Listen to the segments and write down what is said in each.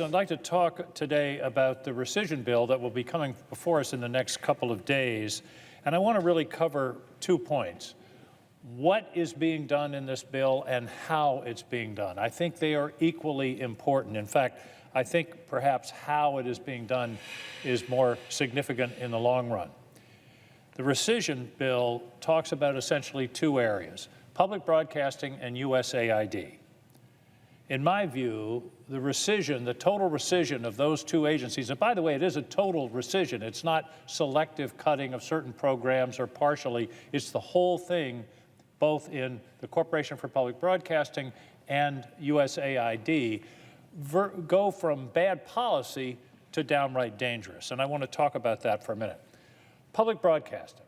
I'd like to talk today about the rescission bill that will be coming before us in the next couple of days. And I want to really cover 2 points. What is being done in this bill and how it's being done. I think they are equally important. In fact, I think perhaps how it is being done is more significant in the long run. The rescission bill talks about essentially 2 areas, public broadcasting and USAID. In my view, the rescission, the total rescission of those 2 agencies, and by the way, it is a total rescission. It's not selective cutting of certain programs or partially. It's the whole thing, both in the Corporation for Public Broadcasting and USAID, go from bad policy to downright dangerous. And I want to talk about that for a minute. Public broadcasting.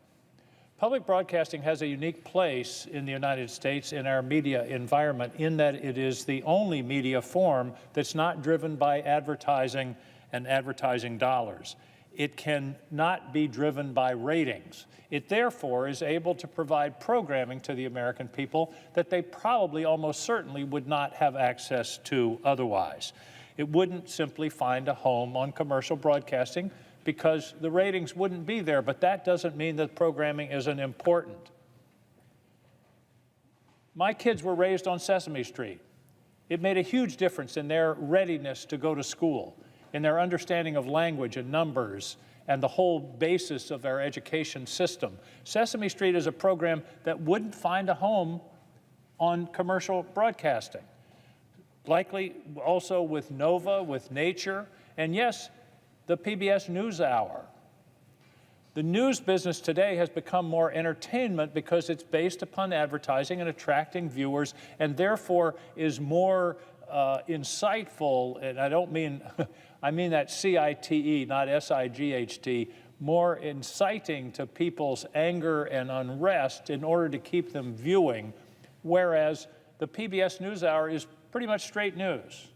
Public broadcasting has a unique place in the United States in our media environment in that it is the only media form that's not driven by advertising and advertising dollars. It can not be driven by ratings. It therefore is able to provide programming to the American people that they probably almost certainly would not have access to otherwise. It wouldn't simply find a home on commercial broadcasting because the ratings wouldn't be there, but that doesn't mean that programming isn't important. My kids were raised on Sesame Street. It made a huge difference in their readiness to go to school, in their understanding of language and numbers and the whole basis of our education system. Sesame Street is a program that wouldn't find a home on commercial broadcasting. Likely also with Nova, with Nature, and yes, the PBS NewsHour. The news business today has become more entertainment because it's based upon advertising and attracting viewers, and therefore is more insightful, and I don't mean, I mean that C-I-T-E, not S-I-G-H-T, more inciting to people's anger and unrest in order to keep them viewing, whereas the PBS NewsHour is pretty much straight news.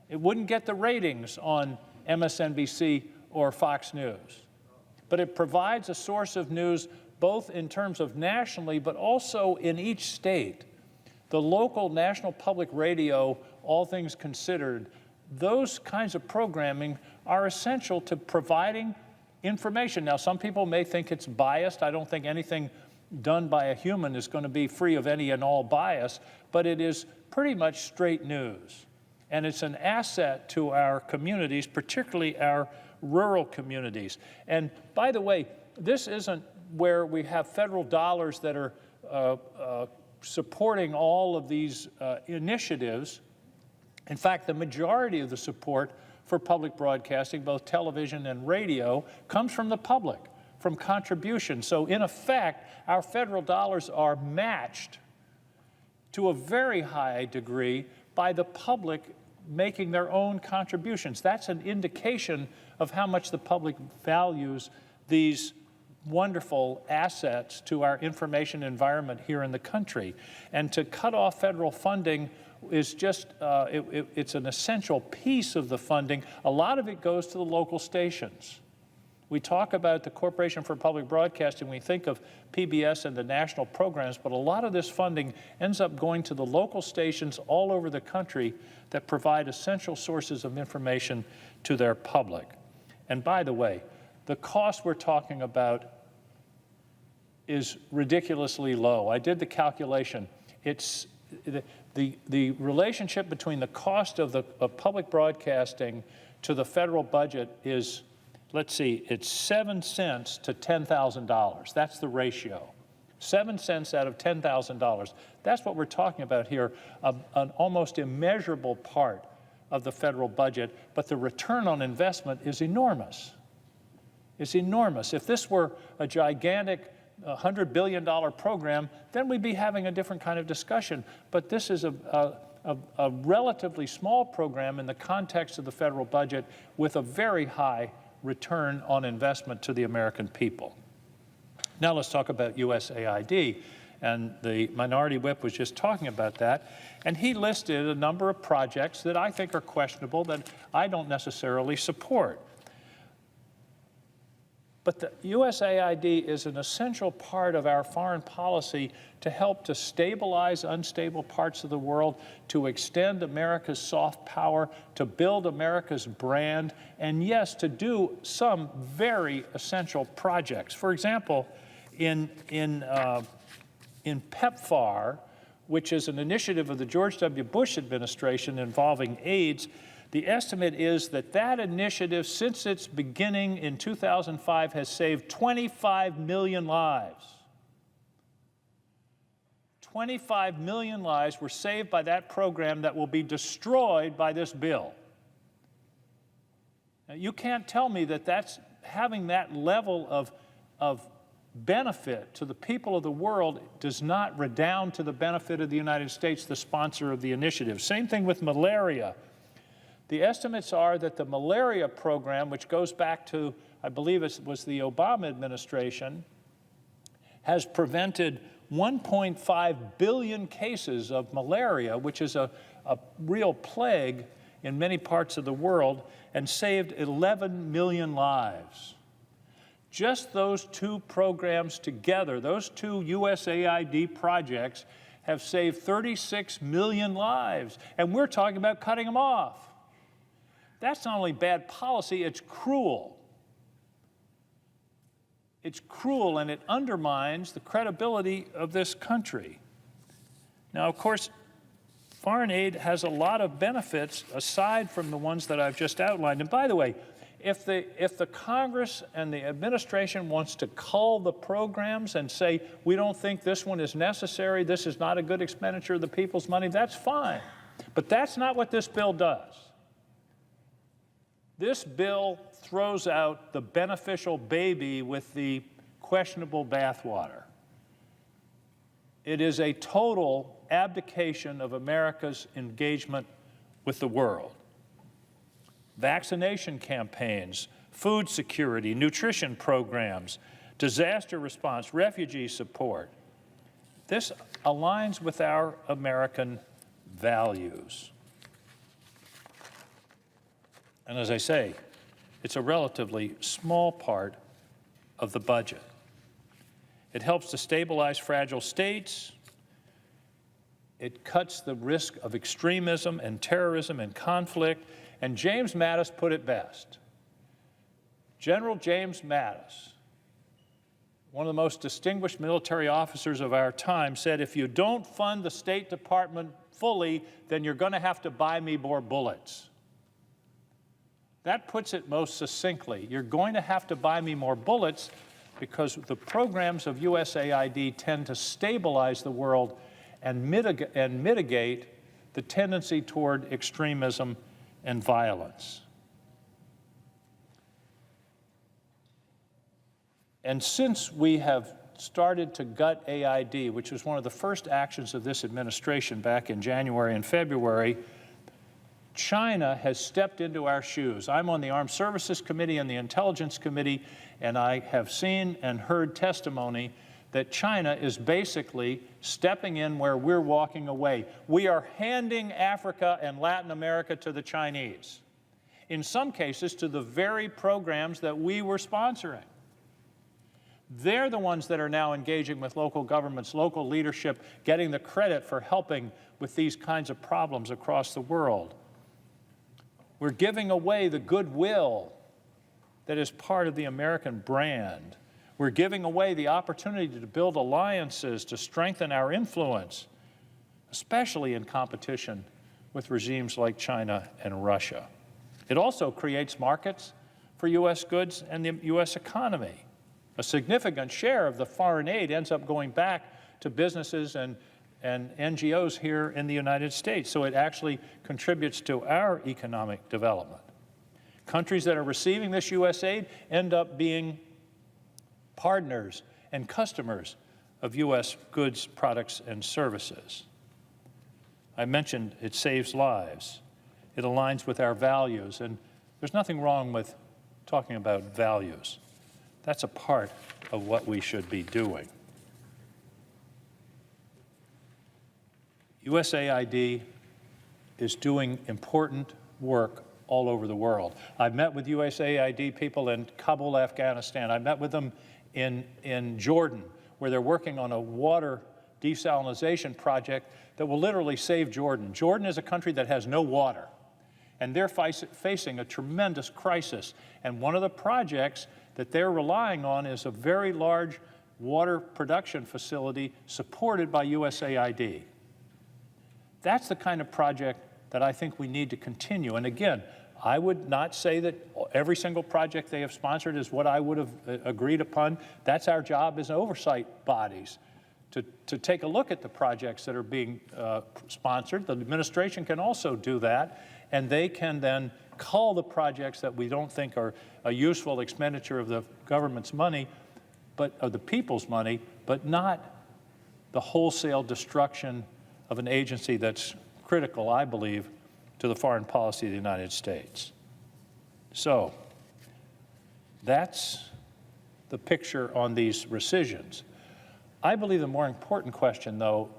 It wouldn't get the ratings on MSNBC or Fox News. But it provides a source of news both in terms of nationally, but also in each state. The local National Public Radio, all things considered, those kinds of programming are essential to providing information. Now, some people may think it's biased. I don't think anything done by a human is going to be free of any and all bias, but it is pretty much straight news. And it's an asset to our communities, particularly our rural communities. And by the way, this isn't where we have federal dollars that are supporting all of these initiatives. In fact, the majority of the support for public broadcasting, both television and radio, comes from the public, from contributions. So in effect, our federal dollars are matched to a very high degree by the public making their own contributions. That's an indication of how much the public values these wonderful assets to our information environment here in the country. And to cut off federal funding is just, it's an essential piece of the funding. A lot of it goes to the local stations. We talk about the Corporation for Public Broadcasting, we think of PBS and the national programs, but a lot of this funding ends up going to the local stations all over the country that provide essential sources of information to their public. And by the way, the cost we're talking about is ridiculously low. I did the calculation. It's the relationship between the cost of public broadcasting to the federal budget is, let's see, it's 7 cents to $10,000. That's the ratio. 7 cents out of $10,000. That's what we're talking about here, an almost immeasurable part of the federal budget, but the return on investment is enormous. It's enormous. If this were a gigantic $100 billion program, then we'd be having a different kind of discussion. But this is a relatively small program in the context of the federal budget with a very high return on investment to the American people. Now let's talk about USAID, and the Minority Whip was just talking about that, and he listed a number of projects that I think are questionable, that I don't necessarily support. But the USAID is an essential part of our foreign policy to help to stabilize unstable parts of the world, to extend America's soft power, to build America's brand, and yes, to do some very essential projects. For example, in PEPFAR, which is an initiative of the George W. Bush administration involving AIDS, the estimate is that that initiative, since its beginning in 2005, has saved 25 million lives. 25 million lives were saved by that program that will be destroyed by this bill. Now, you can't tell me that that's having that level of benefit to the people of the world does not redound to the benefit of the United States, the sponsor of the initiative. Same thing with malaria. The estimates are that the malaria program, which goes back to, I believe it was the Obama administration, has prevented 1.5 billion cases of malaria, which is a real plague in many parts of the world, and saved 11 million lives. Just those two programs together, those two USAID projects, have saved 36 million lives, and we're talking about cutting them off. That's not only bad policy, it's cruel. It's cruel, and it undermines the credibility of this country. Now, of course, foreign aid has a lot of benefits aside from the ones that I've just outlined. And by the way, if the Congress and the administration wants to cull the programs and say, we don't think this one is necessary, this is not a good expenditure of the people's money, that's fine. But that's not what this bill does. This bill throws out the beneficial baby with the questionable bathwater. It is a total abdication of America's engagement with the world. Vaccination campaigns, food security, nutrition programs, disaster response, refugee support. This aligns with our American values. And as I say, it's a relatively small part of the budget. It helps to stabilize fragile states. It cuts the risk of extremism and terrorism and conflict. And James Mattis put it best. General James Mattis, one of the most distinguished military officers of our time, said, if you don't fund the State Department fully, then you're going to have to buy me more bullets. That puts it most succinctly. You're going to have to buy me more bullets because the programs of USAID tend to stabilize the world and mitigate the tendency toward extremism and violence. And since we have started to gut AID, which was one of the first actions of this administration back in January and February, China has stepped into our shoes. I'm on the Armed Services Committee and the Intelligence Committee, and I have seen and heard testimony that China is basically stepping in where we're walking away. We are handing Africa and Latin America to the Chinese, in some cases to the very programs that we were sponsoring. They're the ones that are now engaging with local governments, local leadership, getting the credit for helping with these kinds of problems across the world. We're giving away the goodwill that is part of the American brand. We're giving away the opportunity to build alliances, to strengthen our influence, especially in competition with regimes like China and Russia. It also creates markets for U.S. goods and the U.S. economy. A significant share of the foreign aid ends up going back to businesses and NGOs here in the United States, so it actually contributes to our economic development. Countries that are receiving this U.S. aid end up being partners and customers of U.S. goods, products, and services. I mentioned it saves lives. It aligns with our values, and there's nothing wrong with talking about values. That's a part of what we should be doing. USAID is doing important work all over the world. I've met with USAID people in Kabul, Afghanistan. I met with them in Jordan, where they're working on a water desalination project that will literally save Jordan. Jordan is a country that has no water, and they're facing a tremendous crisis. And one of the projects that they're relying on is a very large water production facility supported by USAID. That's the kind of project that I think we need to continue. And again, I would not say that every single project they have sponsored is what I would have agreed upon. That's our job as oversight bodies, to take a look at the projects that are being sponsored. The administration can also do that, and they can then cull the projects that we don't think are a useful expenditure of the government's money, but of the people's money, but not the wholesale destruction of an agency that's critical, I believe, to the foreign policy of the United States. So that's the picture on these rescissions. I believe the more important question, though,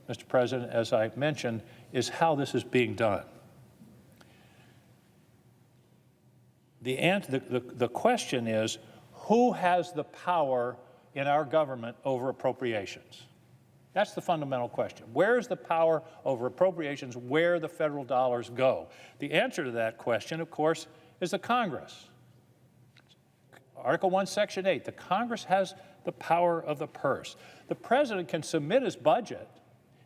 Mr. President, as I mentioned, is how this is being done. The question is, who has the power in our government over appropriations? That's the fundamental question. Where is the power over appropriations, where the federal dollars go? The answer to that question, of course, is the Congress. Article 1, Section 8, the Congress has the power of the purse. The President can submit his budget,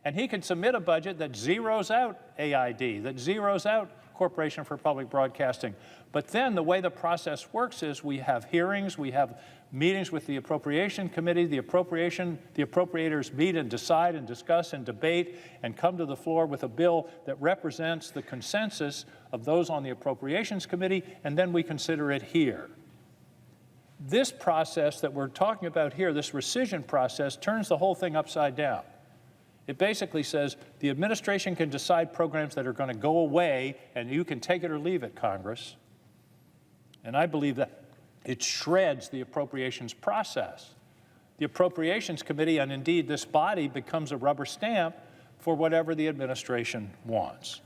and he can submit a budget that zeroes out AID, that zeroes out Corporation for Public Broadcasting. But then the way the process works is we have hearings, we have meetings with the Appropriation Committee, the appropriators meet and decide and discuss and debate and come to the floor with a bill that represents the consensus of those on the Appropriations Committee, and then we consider it here. This process that we're talking about here, this rescission process, turns the whole thing upside down. It basically says the administration can decide programs that are going to go away, and you can take it or leave it, Congress. And I believe that it shreds the appropriations process. The Appropriations Committee, and indeed this body, becomes a rubber stamp for whatever the administration wants.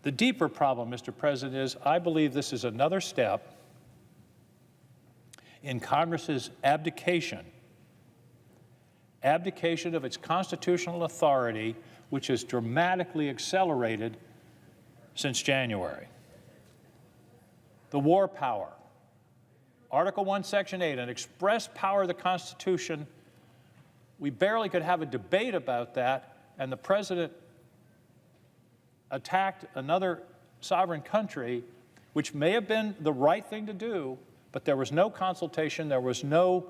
The deeper problem, Mr. President, is I believe this is another step in Congress's abdication of its constitutional authority, which has dramatically accelerated since January. The war power, Article 1, Section 8, an express power of the Constitution. We barely could have a debate about that, and the President attacked another sovereign country, which may have been the right thing to do, but there was no consultation, there was no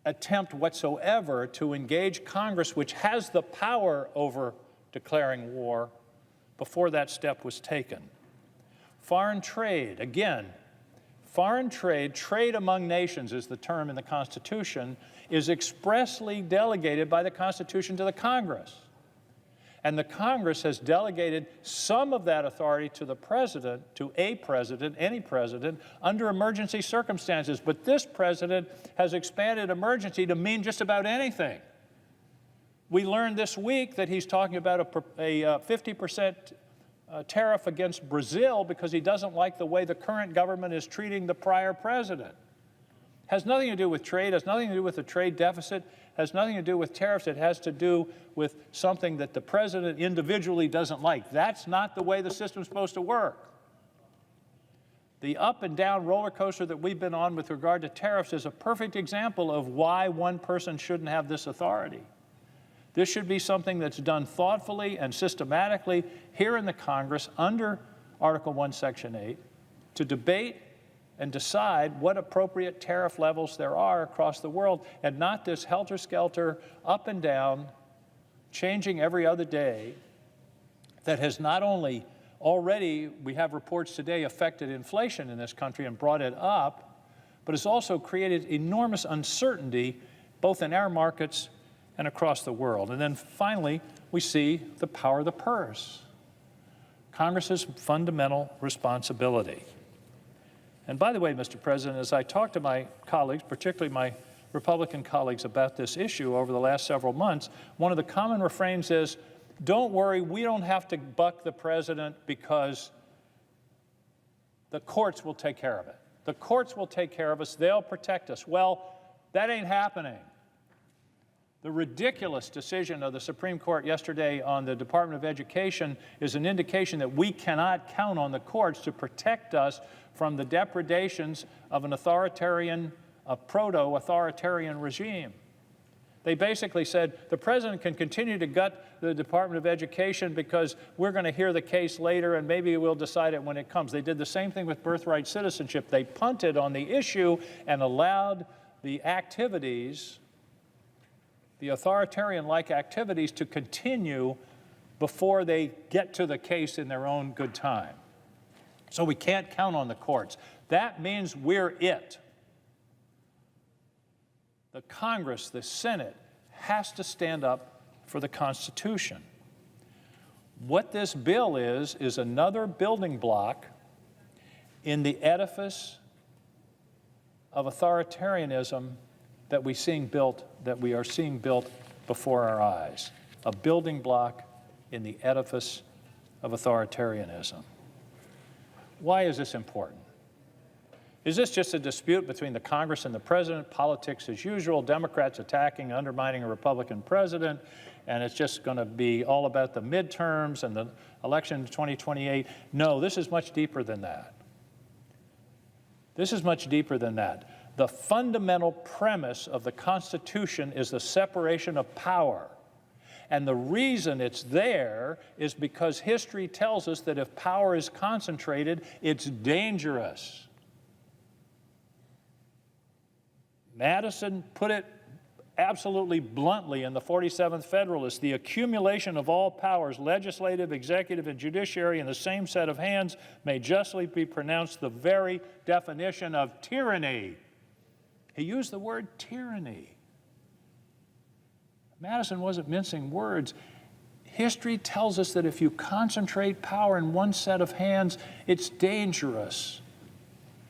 attempt whatsoever to engage Congress, which has the power over declaring war, before that step was taken. Foreign trade, again, foreign trade, trade among nations is the term in the Constitution, is expressly delegated by the Constitution to the Congress. And the Congress has delegated some of that authority to the President, to a President, any President, under emergency circumstances. But this President has expanded emergency to mean just about anything. We learned this week that he's talking about a 50% tariff against Brazil because he doesn't like the way the current government is treating the prior president. Has nothing to do with trade, has nothing to do with the trade deficit, has nothing to do with tariffs. It has to do with something that the president individually doesn't like. That's not the way the system's supposed to work. The up and down roller coaster that we've been on with regard to tariffs is a perfect example of why one person shouldn't have this authority. This should be something that's done thoughtfully and systematically here in the Congress under Article 1, Section 8, to debate and decide what appropriate tariff levels there are across the world, and not this helter-skelter, up and down, changing every other day, that has not only already, we have reports today, affected inflation in this country and brought it up, but has also created enormous uncertainty both in our markets and across the world. And then finally, we see the power of the purse, Congress's fundamental responsibility. And by the way, Mr. President, as I talk to my colleagues, particularly my Republican colleagues, about this issue over the last several months, one of the common refrains is, don't worry, we don't have to buck the president because the courts will take care of it. The courts will take care of us. They'll protect us. Well, that ain't happening. The ridiculous decision of the Supreme Court yesterday on the Department of Education is an indication that we cannot count on the courts to protect us from the depredations of an authoritarian, a proto-authoritarian regime. They basically said the president can continue to gut the Department of Education because we're going to hear the case later and maybe we'll decide it when it comes. They did the same thing with birthright citizenship. They punted on the issue and allowed the activities, the authoritarian-like activities, to continue before they get to the case in their own good time. So we can't count on the courts. That means we're it. The Congress, the Senate, has to stand up for the Constitution. What this bill is another building block in the edifice of authoritarianism that we are seeing built before our eyes. A building block in the edifice of authoritarianism. Why is this important? Is this just a dispute between the Congress and the president, politics as usual, Democrats attacking, undermining a Republican president, and it's just going to be all about the midterms and the election in 2028? No, this is much deeper than that. This is much deeper than that. The fundamental premise of the Constitution is the separation of power. And the reason it's there is because history tells us that if power is concentrated, it's dangerous. Madison put it absolutely bluntly in the 47th Federalist: the accumulation of all powers, legislative, executive, and judiciary, in the same set of hands may justly be pronounced the very definition of tyranny. He used the word tyranny. Madison wasn't mincing words. History tells us that if you concentrate power in one set of hands, it's dangerous.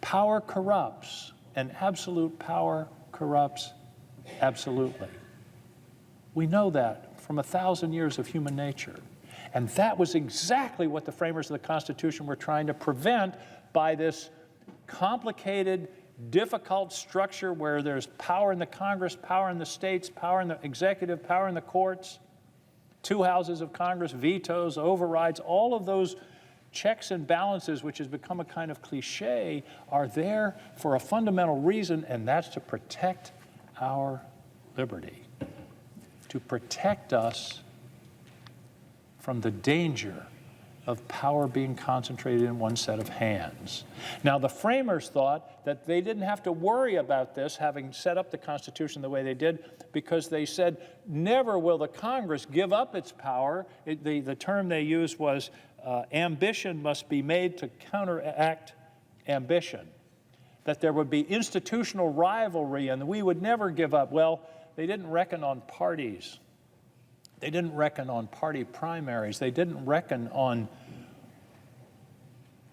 Power corrupts, and absolute power corrupts absolutely. We know that from 1,000 years of human nature. And that was exactly what the framers of the Constitution were trying to prevent by this complicated, difficult structure where there's power in the Congress, power in the states, power in the executive, power in the courts, two houses of Congress, vetoes, overrides. All of those checks and balances, which has become a kind of cliche, are there for a fundamental reason, and that's to protect our liberty, to protect us from the danger of power being concentrated in one set of hands. Now, the framers thought that they didn't have to worry about this, having set up the Constitution the way they did, because they said, never will the Congress give up its power. The term they used was ambition must be made to counteract ambition, that there would be institutional rivalry and we would never give up. Well, they didn't reckon on parties. They didn't reckon on party primaries. They didn't reckon on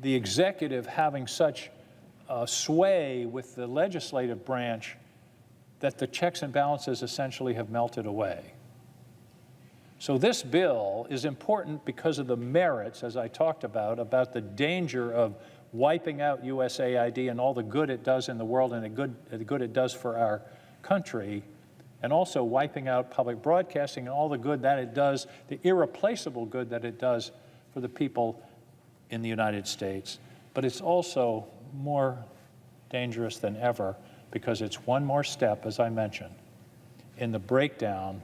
the executive having such sway with the legislative branch that the checks and balances essentially have melted away. So this bill is important because of the merits, as I talked about the danger of wiping out USAID and all the good it does in the world and the good it does for our country, and also wiping out public broadcasting and all the good that it does, the irreplaceable good that it does for the people in the United States. But it's also more dangerous than ever because it's one more step, as I mentioned, in the breakdown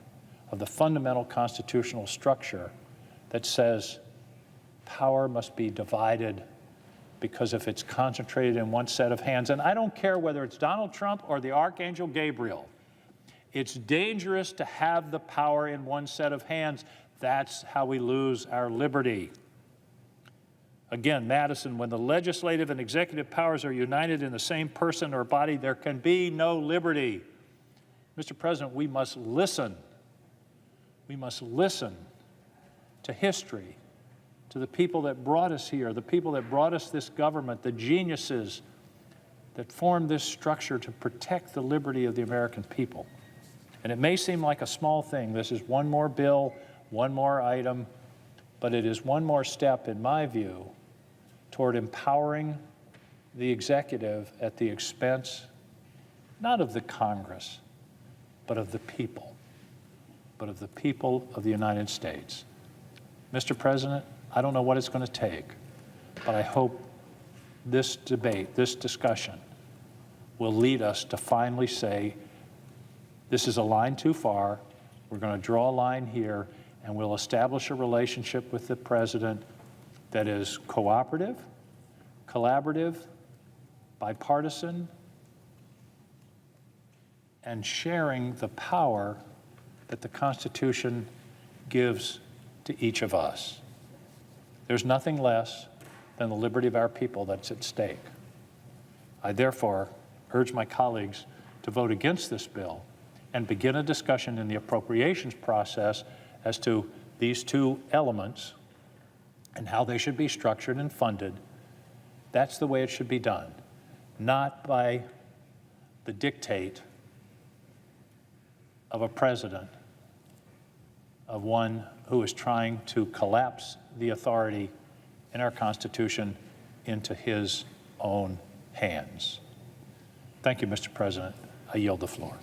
of the fundamental constitutional structure that says power must be divided, because if it's concentrated in one set of hands, and I don't care whether it's Donald Trump or the Archangel Gabriel, it's dangerous to have the power in one set of hands. That's how we lose our liberty. Again, Madison, when the legislative and executive powers are united in the same person or body, there can be no liberty. Mr. President, we must listen. We must listen to history, to the people that brought us here, the people that brought us this government, the geniuses that formed this structure to protect the liberty of the American people. And it may seem like a small thing. This is one more bill, one more item, but it is one more step, in my view, toward empowering the executive at the expense, not of the Congress, but of the people of the United States. Mr. President, I don't know what it's going to take, but I hope this debate, this discussion, will lead us to finally say, this is a line too far, we're going to draw a line here, and we'll establish a relationship with the President that is cooperative, collaborative, bipartisan, and sharing the power that the Constitution gives to each of us. There's nothing less than the liberty of our people that's at stake. I therefore urge my colleagues to vote against this bill and begin a discussion in the appropriations process as to these two elements and how they should be structured and funded. That's the way it should be done, not by the dictate of a president, of one who is trying to collapse the authority in our Constitution into his own hands. Thank you, Mr. President. I yield the floor.